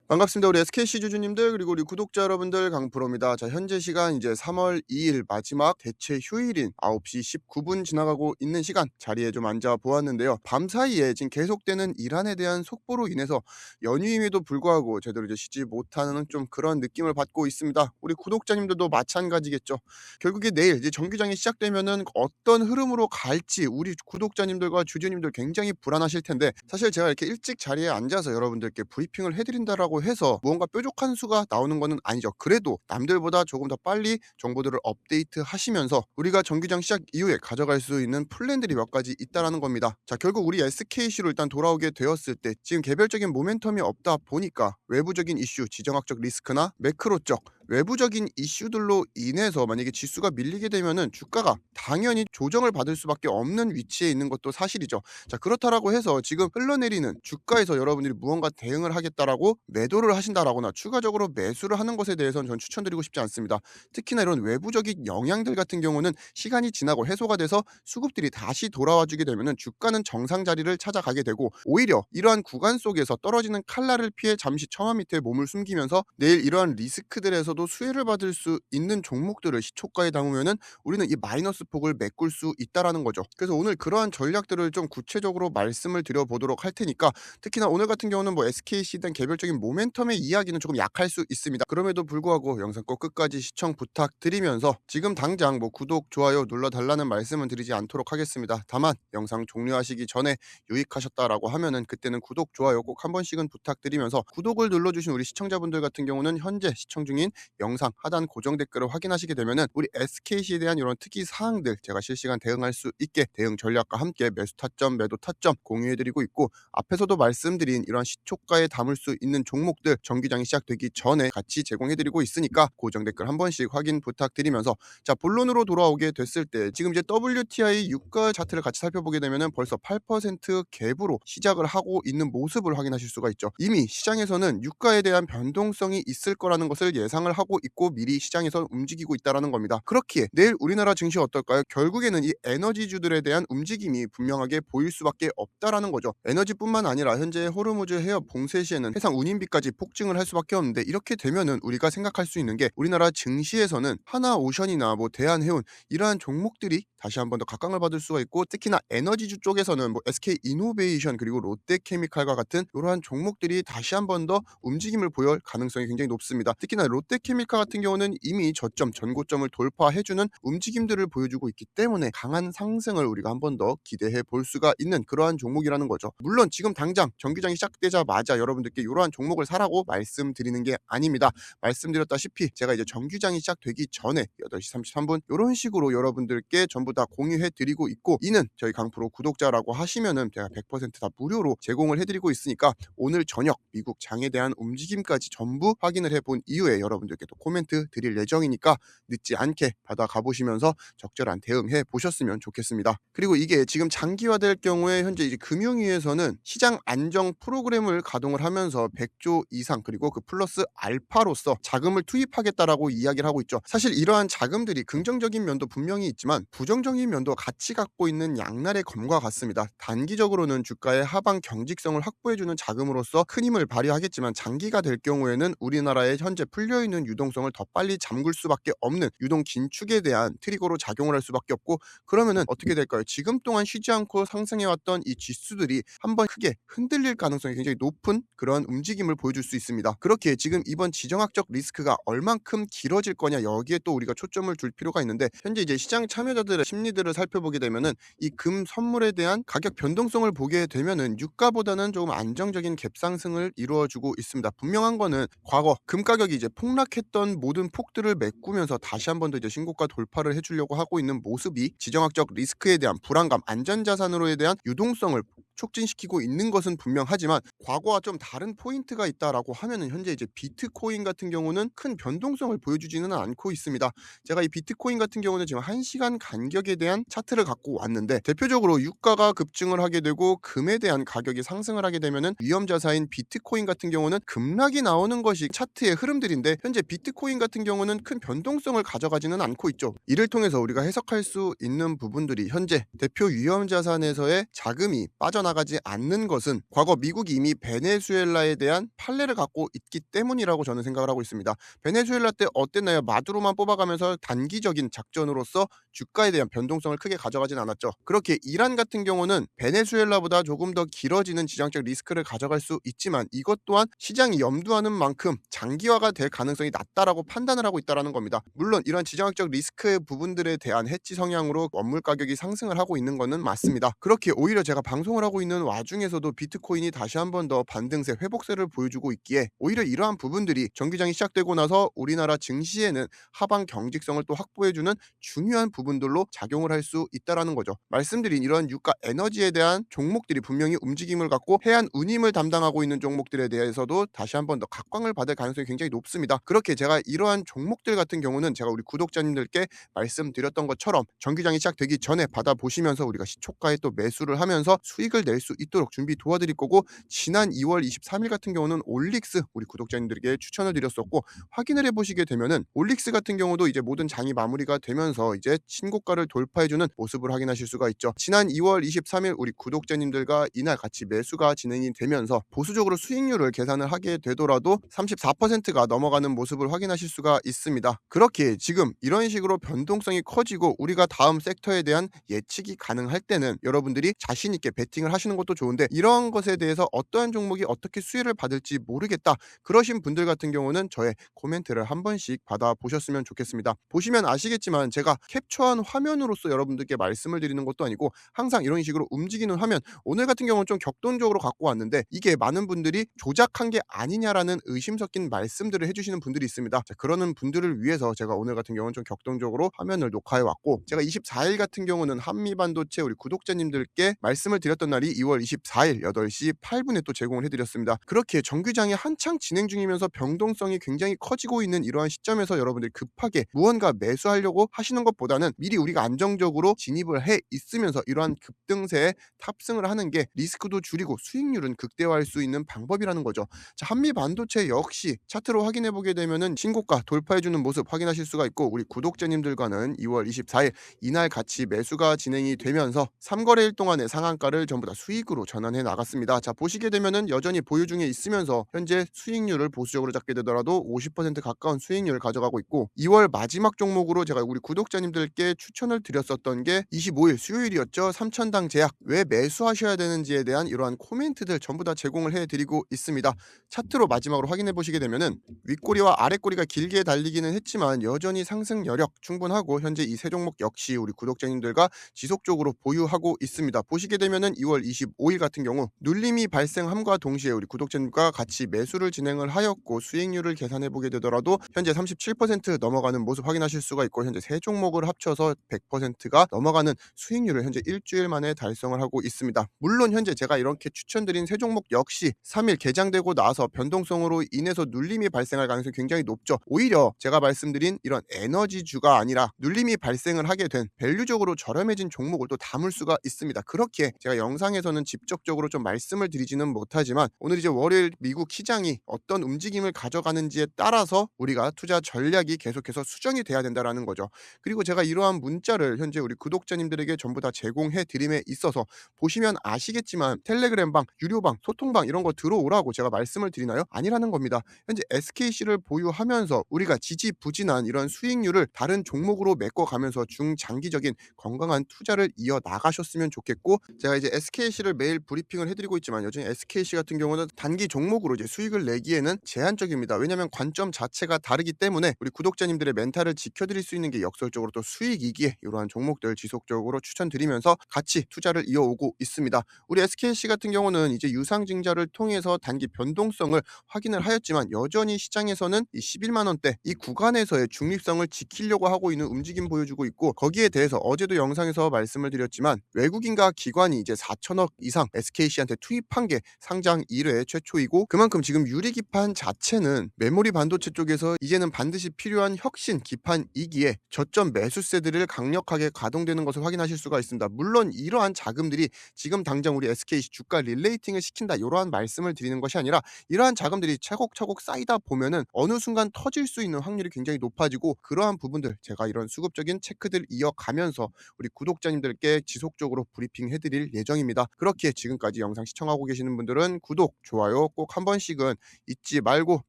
반갑습니다. 우리 SKC 주주님들 그리고 우리 구독자 여러분들 강프로입니다. 자, 현재 시간 이제 3월 2일 마지막 대체 휴일인 9시 19분 지나가고 있는 시간 자리에 좀 앉아 보았는데요. 밤 사이에 지금 계속되는 이란에 대한 속보로 인해서 연휴임에도 불구하고 제대로 이제 쉬지 못하는 좀 그런 느낌을 받고 있습니다. 우리 구독자님들도 마찬가지겠죠. 결국에 내일 이제 정규장이 시작되면은 어떤 흐름으로 갈지 우리 구독자님들과 주주님들 굉장히 불안하실 텐데, 사실 제가 이렇게 일찍 자리에 앉아서 여러분들께 브리핑을 해드린다라고 해서 무언가 뾰족한 수가 나오는 것은 아니죠. 그래도 남들보다 조금 더 빨리 정보들을 업데이트 하시면서 우리가 정규장 시작 이후에 가져갈 수 있는 플랜들이 몇 가지 있다라는 겁니다. 자, 결국 우리 SKC로 일단 돌아오게 되었을 때 지금 개별적인 모멘텀이 없다 보니까 외부적인 이슈, 지정학적 리스크나 매크로적 외부적인 이슈들로 인해서 만약에 지수가 밀리게 되면은 주가가 당연히 조정을 받을 수밖에 없는 위치에 있는 것도 사실이죠. 자, 그렇다라고 해서 지금 흘러내리는 주가에서 여러분들이 무언가 대응을 하겠다라고 매도를 하신다라거나 추가적으로 매수를 하는 것에 대해서는 전 추천드리고 싶지 않습니다. 특히나 이런 외부적인 영향들 같은 경우는 시간이 지나고 해소가 돼서 수급들이 다시 돌아와 주게 되면은 주가는 정상 자리를 찾아가게 되고, 오히려 이러한 구간 속에서 떨어지는 칼날을 피해 잠시 처마 밑에 몸을 숨기면서 내일 이러한 리스크들에서도 수혜를 받을 수 있는 종목들을 시초가에 담으면은 우리는 이 마이너스 폭을 메꿀 수 있다라는 거죠. 그래서 오늘 그러한 전략들을 좀 구체적으로 말씀을 드려보도록 할 테니까, 특히나 오늘 같은 경우는 뭐 SKC에 대한 개별적인 모멘텀의 이야기는 조금 약할 수 있습니다. 그럼에도 불구하고 영상 꼭 끝까지 시청 부탁드리면서 지금 당장 뭐 구독, 좋아요 눌러달라는 말씀은 드리지 않도록 하겠습니다. 다만 영상 종료하시기 전에 유익하셨다라고 하면은 그때는 구독, 좋아요 꼭 한 번씩은 부탁드리면서, 구독을 눌러주신 우리 시청자분들 같은 경우는 현재 시청 중인 영상 하단 고정 댓글을 확인하시게 되면은 우리 SKC에 대한 이런 특이 사항들 제가 실시간 대응할 수 있게 대응 전략과 함께 매수 타점, 매도 타점 공유해드리고 있고, 앞에서도 말씀드린 이런 시초가에 담을 수 있는 종목들 정기장이 시작되기 전에 같이 제공해드리고 있으니까 고정 댓글 한 번씩 확인 부탁드리면서, 자, 본론으로 돌아오게 됐을 때 지금 이제 WTI 유가 차트를 같이 살펴보게 되면은 벌써 8% 갭으로 시작을 하고 있는 모습을 확인하실 수가 있죠. 이미 시장에서는 유가에 대한 변동성이 있을 거라는 것을 예상을 하고 있고 미리 시장에서 움직이고 있다라는 겁니다. 그렇기에 내일 우리나라 증시 어떨까요? 결국에는 이 에너지주들에 대한 움직임이 분명하게 보일 수밖에 없다라는 거죠. 에너지뿐만 아니라 현재 호르무즈 해협 봉쇄 시에는 해상 운임비까지 폭증을 할 수밖에 없는데, 이렇게 되면은 우리가 생각할 수 있는 게 우리나라 증시에서는 하나오션이나 뭐 대한해운 이러한 종목들이 다시 한 번 더 각광을 받을 수가 있고, 특히나 에너지주 쪽에서는 뭐 SK이노베이션 그리고 롯데케미칼과 같은 이러한 종목들이 다시 한 번 더 움직임을 보일 가능성이 굉장히 높습니다. 특히나 롯데케미칼 같은 경우는 이미 저점, 전고점을 돌파해주는 움직임들을 보여주고 있기 때문에 강한 상승을 우리가 한 번 더 기대해 볼 수가 있는 그러한 종목이라는 거죠. 물론 지금 당장 정규장이 시작되자마자 여러분들께 이러한 종목을 사라고 말씀드리는 게 아닙니다. 말씀드렸다시피 제가 이제 정규장이 시작되기 전에 8시 33분 이런 식으로 여러분들께 전부 다 공유해 드리고 있고, 이는 저희 강프로 구독자라고 하시면은 제가 100% 다 무료로 제공을 해드리고 있으니까 오늘 저녁 미국 장에 대한 움직임까지 전부 확인을 해본 이후에 여러분들께 또 코멘트 드릴 예정이니까 늦지 않게 받아가 보시면서 적절한 대응해 보셨으면 좋겠습니다. 그리고 이게 지금 장기화될 경우에 현재 이제 금융위에서는 시장 안정 프로그램을 가동을 하면서 100조 이상 그리고 그 플러스 알파로서 자금을 투입하겠다라고 이야기를 하고 있죠. 사실 이러한 자금들이 긍정적인 면도 분명히 있지만 부정적인 면도 같이 갖고 있는 양날의 검과 같습니다. 단기적으로는 주가의 하방 경직성을 확보해주는 자금으로서 큰 힘을 발휘하겠지만, 장기가 될 경우에는 우리나라의 현재 풀려있는 유동성을 더 빨리 잠글 수밖에 없는 유동 긴축에 대한 트리거로 작용을 할 수밖에 없고, 그러면은 어떻게 될까요? 지금 동안 쉬지 않고 상승해왔던 이 지수들이 한번 크게 흔들릴 가능성이 굉장히 높은 그런 움직임을 보여줄 수 있습니다. 그렇게 지금 이번 지정학적 리스크가 얼만큼 길어질 거냐, 여기에 또 우리가 초점을 둘 필요가 있는데, 현재 이제 시장 참여자들의 심리들을 살펴보게 되면은 이 금 선물에 대한 가격 변동성을 보게 되면은 유가보다는 조금 안정적인 갭 상승을 이루어주고 있습니다. 분명한 거는 과거 금 가격이 이제 폭락했던 모든 폭들을 메꾸면서 다시 한 번 더 이제 신고가 돌파를 해주려고 하고 있는 모습이 지정학적 리스크에 대한 불안감, 안전자산으로에 대한 유동성을 촉진시키고 있는 것은 분명하지만, 과거와 좀 다른 포인트가 있다라고 하면은 현재 이제 비트코인 같은 경우는 큰 변동성을 보여주지는 않고 있습니다. 제가 이 비트코인 같은 경우는 지금 1시간 간격에 대한 차트를 갖고 왔는데, 대표적으로 유가가 급증을 하게 되고 금에 대한 가격이 상승을 하게 되면은 위험자산인 비트코인 같은 경우는 급락이 나오는 것이 차트의 흐름들인데, 현재 비트코인 같은 경우는 큰 변동성을 가져가지는 않고 있죠. 이를 통해서 우리가 해석할 수 있는 부분들이, 현재 대표 위험자산에서의 자금이 빠져나 빠져나가지 않는 것은 과거 미국이 이미 베네수엘라에 대한 판례를 갖고 있기 때문이라고 저는 생각을 하고 있습니다. 베네수엘라 때 어땠나요? 마두로만 뽑아가면서 단기적인 작전으로서 주가에 대한 변동성을 크게 가져가진 않았죠. 그렇게 이란 같은 경우는 베네수엘라보다 조금 더 길어지는 지정학적 리스크를 가져갈 수 있지만 이것 또한 시장이 염두하는 만큼 장기화가 될 가능성이 낮다라고 판단을 하고 있다는 겁니다. 물론 이런 지정학적 리스크의 부분들에 대한 해지 성향으로 원물 가격이 상승을 하고 있는 것은 맞습니다. 그렇게 오히려 제가 방송을 하고 있는 와중에서도 비트코인이 다시 한번 더 반등세 회복세를 보여주고 있기에 오히려 이러한 부분들이 정기장이 시작되고 나서 우리나라 증시에는 하방 경직성을 또 확보해주는 중요한 부분들로 작용을 할 수 있다는 거죠. 말씀드린 이런 유가 에너지에 대한 종목들이 분명히 움직임을 갖고 해안 운임을 담당하고 있는 종목들에 대해서도 다시 한번 더 각광을 받을 가능성이 굉장히 높습니다. 그렇게 제가 이러한 종목들 같은 경우는 제가 우리 구독자님들께 말씀드렸던 것처럼 정기장이 시작되기 전에 받아보시면서 우리가 시초가에 또 매수를 하면서 수익을 낼 수 있도록 준비 도와드릴 거고, 지난 2월 23일 같은 경우는 올릭스 우리 구독자님들에게 추천을 드렸었고, 확인을 해보시게 되면은 올릭스 같은 경우도 이제 모든 장이 마무리가 되면서 이제 신고가를 돌파해주는 모습을 확인하실 수가 있죠. 지난 2월 23일 우리 구독자님들과 이날 같이 매수가 진행이 되면서 보수적으로 수익률을 계산을 하게 되더라도 34%가 넘어가는 모습을 확인하실 수가 있습니다. 그렇게 지금 이런 식으로 변동성이 커지고 우리가 다음 섹터에 대한 예측이 가능할 때는 여러분들이 자신 있게 베팅을 하시는 것도 좋은데, 이런 것에 대해서 어떠한 종목이 어떻게 수혜를 받을지 모르겠다 그러신 분들 같은 경우는 저의 코멘트를 한 번씩 받아보셨으면 좋겠습니다. 보시면 아시겠지만 제가 캡처한 화면으로서 여러분들께 말씀을 드리는 것도 아니고 항상 이런 식으로 움직이는 화면, 오늘 같은 경우는 좀 격동적으로 갖고 왔는데 이게 많은 분들이 조작한 게 아니냐라는 의심 섞인 말씀들을 해주시는 분들이 있습니다. 자, 그러는 분들을 위해서 제가 오늘 같은 경우는 좀 격동적으로 화면을 녹화해 왔고, 제가 24일 같은 경우는 한미반도체 우리 구독자님들께 말씀을 드렸던 날이 2월 24일 8시 8분에 또 제공을 해드렸습니다. 그렇게 정규장이 한창 진행 중이면서 변동성이 굉장히 커지고 있는 이러한 시점에서 여러분들이 급하게 무언가 매수하려고 하시는 것보다는 미리 우리가 안정적으로 진입을 해 있으면서 이러한 급등세에 탑승을 하는 게 리스크도 줄이고 수익률은 극대화할 수 있는 방법이라는 거죠. 자, 한미반도체 역시 차트로 확인해 보게 되면은 신고가 돌파해주는 모습 확인하실 수가 있고, 우리 구독자님들과는 2월 24일 이날 같이 매수가 진행이 되면서 3거래일 동안의 상한가를 전부 다 수익으로 전환해 나갔습니다. 자, 보시게 되면은 여전히 보유 중에 있으면서 현재 수익률을 보수적으로 잡게 되더라도 50% 가까운 수익률을 가져가고 있고, 2월 마지막 종목으로 제가 우리 구독자님들께 추천을 드렸었던 게 25일 수요일이었죠. 3천당 제약 왜 매수하셔야 되는지에 대한 이러한 코멘트들 전부 다 제공을 해드리고 있습니다. 차트로 마지막으로 확인해 보시게 되면은 윗꼬리와 아랫꼬리가 길게 달리기는 했지만 여전히 상승 여력 충분하고 현재 이 세 종목 역시 우리 구독자님들과 지속적으로 보유하고 있습니다. 보시게 되면은 2월 25일 같은 경우 눌림이 발생함과 동시에 우리 구독자님과 같이 매수를 진행을 하였고, 수익률을 계산해 보게 되더라도 현재 37% 넘어가는 모습 확인하실 수가 있고, 현재 세 종목을 합쳐서 100%가 넘어가는 수익률을 현재 일주일 만에 달성을 하고 있습니다. 물론 현재 제가 이렇게 추천드린 세 종목 역시 3일 개장되고 나서 변동성으로 인해서 눌림이 발생할 가능성이 굉장히 높죠. 오히려 제가 말씀드린 이런 에너지주가 아니라 눌림이 발생을 하게 된 밸류적으로 저렴해진 종목을 또 담을 수가 있습니다. 그렇게 제가 영상에서는 직접적으로 좀 말씀을 드리지는 못하지만 오늘 이제 월요일 미국 시장이 어떤 움직임을 가져가는지에 따라서 우리가 투자 전략이 계속해서 수정이 돼야 된다라는 거죠. 그리고 제가 이러한 문자를 현재 우리 구독자님들에게 전부 다 제공해 드림에 있어서 보시면 아시겠지만 텔레그램방, 유료방, 소통방 이런 거 들어오라고 제가 말씀을 드리나요? 아니라는 겁니다. 현재 SKC를 보유하면서 우리가 지지부진한 이런 수익률을 다른 종목으로 메꿔가면서 중장기적인 건강한 투자를 이어 나가셨으면 좋겠고, 제가 이제 SKC를 매일 브리핑을 해드리고 있지만 여전히 SKC 같은 경우는 단기 종목으로 이제 수익을 내기에는 제한적입니다. 왜냐하면 관점 자체가 다르기 때문에 우리 구독자님들의 멘탈을 지켜드릴 수 있는 게 역설적으로 또 수익이기에 이러한 종목들 지속적으로 추천드리면서 같이 투자를 이어오고 있습니다. 우리 SKC 같은 경우는 이제 유상증자를 통해서 단기 변동성을 확인을 하였지만 여전히 시장에서는 이 11만 원대 이 구간에서의 중립성을 지키려고 하고 있는 움직임 보여주고 있고, 거기에 대해서 어제도 영상에서 말씀을 드렸지만 외국인과 기관이 이제 4천억 이상 SKC한테 투입한 게 상장 이래 최초이고, 그만큼 지금 유리 기판 자체는 메모리 반도체 쪽에서 이제는 반드시 필요한 혁신 기판이기에 저점 매수세들을 강력하게 가동되는 것을 확인하실 수가 있습니다. 물론 이러한 자금들이 지금 당장 우리 SKC 주가 릴레이팅을 시킨다 이러한 말씀을 드리는 것이 아니라, 이러한 자금들이 차곡차곡 쌓이다 보면은 어느 순간 터질 수 있는 확률이 굉장히 높아지고, 그러한 부분들 제가 이런 수급적인 체크들 이어가면서 우리 구독자님들께 지속적으로 브리핑 해드릴 예정입니다. 있습니다. 그렇게 지금까지 영상 시청하고 계시는 분들은 구독, 좋아요 꼭 한 번씩은 잊지 말고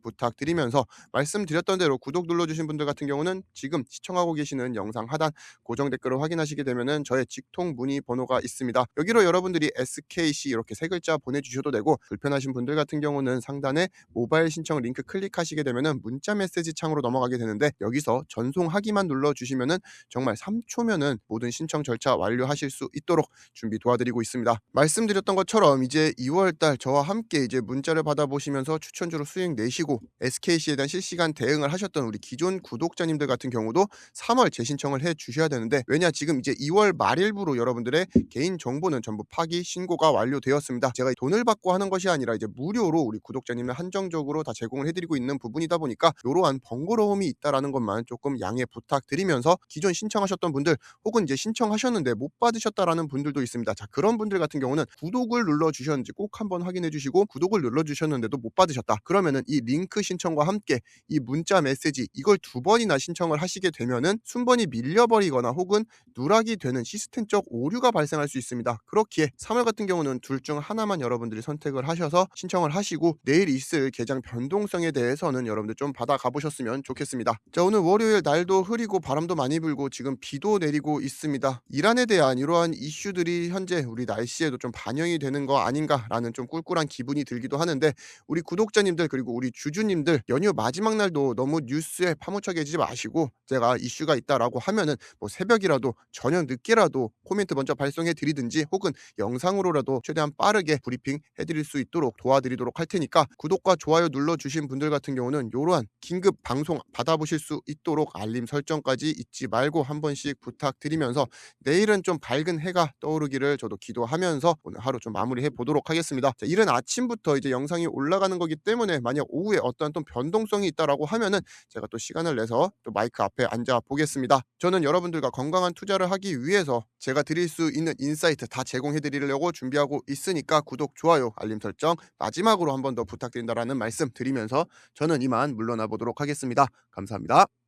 부탁드리면서, 말씀드렸던 대로 구독 눌러주신 분들 같은 경우는 지금 시청하고 계시는 영상 하단 고정 댓글을 확인하시게 되면은 저의 직통 문의 번호가 있습니다. 여기로 여러분들이 SKC 이렇게 세 글자 보내주셔도 되고, 불편하신 분들 같은 경우는 상단에 모바일 신청 링크 클릭하시게 되면은 문자 메시지 창으로 넘어가게 되는데, 여기서 전송하기만 눌러주시면은 정말 3초면은 모든 신청 절차 완료하실 수 있도록 준비 도와드리고 있습니다. 말씀드렸던 것처럼 이제 2월달 저와 함께 이제 문자를 받아보시면서 추천주로 수익 내시고 SKC에 대한 실시간 대응을 하셨던 우리 기존 구독자님들 같은 경우도 3월 재신청을 해 주셔야 되는데, 왜냐 지금 이제 2월 말일부로 여러분들의 개인 정보는 전부 파기 신고가 완료되었습니다. 제가 돈을 받고 하는 것이 아니라 이제 무료로 우리 구독자님을 한정적으로 다 제공을 해드리고 있는 부분이다 보니까 이러한 번거로움이 있다라는 것만 조금 양해 부탁드리면서, 기존 신청하셨던 분들 혹은 이제 신청하셨는데 못 받으셨다라는 분들도 있습니다. 자, 그런 분들 같은 경우는 구독을 눌러 주셨는지 꼭 한번 확인해 주시고, 구독을 눌러 주셨는데도 못 받으셨다 그러면은 이 링크 신청과 함께 이 문자 메시지 이걸 2번이나 신청을 하시게 되면은 순번이 밀려버리거나 혹은 누락이 되는 시스템적 오류가 발생할 수 있습니다. 그렇기에 3월 같은 경우는 둘 중 하나만 여러분들이 선택을 하셔서 신청을 하시고, 내일 있을 개장 변동성에 대해서는 여러분들 좀 받아가 보셨으면 좋겠습니다. 자, 오늘 월요일 날도 흐리고 바람도 많이 불고 지금 비도 내리고 있습니다. 이란에 대한 이러한 이슈들이 현재 우리 날씨에도 좀 반영이 되는 거 아닌가라는 좀 꿀꿀한 기분이 들기도 하는데, 우리 구독자님들 그리고 우리 주주님들 연휴 마지막 날도 너무 뉴스에 파묻혀 계시지 마시고, 제가 이슈가 있다라고 하면은 뭐 새벽이라도 저녁 늦게라도 코멘트 먼저 발송해 드리든지 혹은 영상으로라도 최대한 빠르게 브리핑 해드릴 수 있도록 도와드리도록 할 테니까, 구독과 좋아요 눌러주신 분들 같은 경우는 이러한 긴급 방송 받아보실 수 있도록 알림 설정까지 잊지 말고 한 번씩 부탁드리면서, 내일은 좀 밝은 해가 떠오르기를 저도 기도하면서 오늘 하루 좀 마무리해 보도록 하겠습니다. 자, 이른 아침부터 이제 영상이 올라가는 거기 때문에 만약 오후에 어떠한 또 변동성이 있다라고 하면은 제가 또 시간을 내서 또 마이크 앞에 앉아 보겠습니다. 저는 여러분들과 건강한 투자를 하기 위해서 제가 드릴 수 있는 인사이트 다 제공해 드리려고 준비하고 있으니까 구독, 좋아요, 알림 설정 마지막으로 한 번 더 부탁드린다라는 말씀 드리면서 저는 이만 물러나 보도록 하겠습니다. 감사합니다.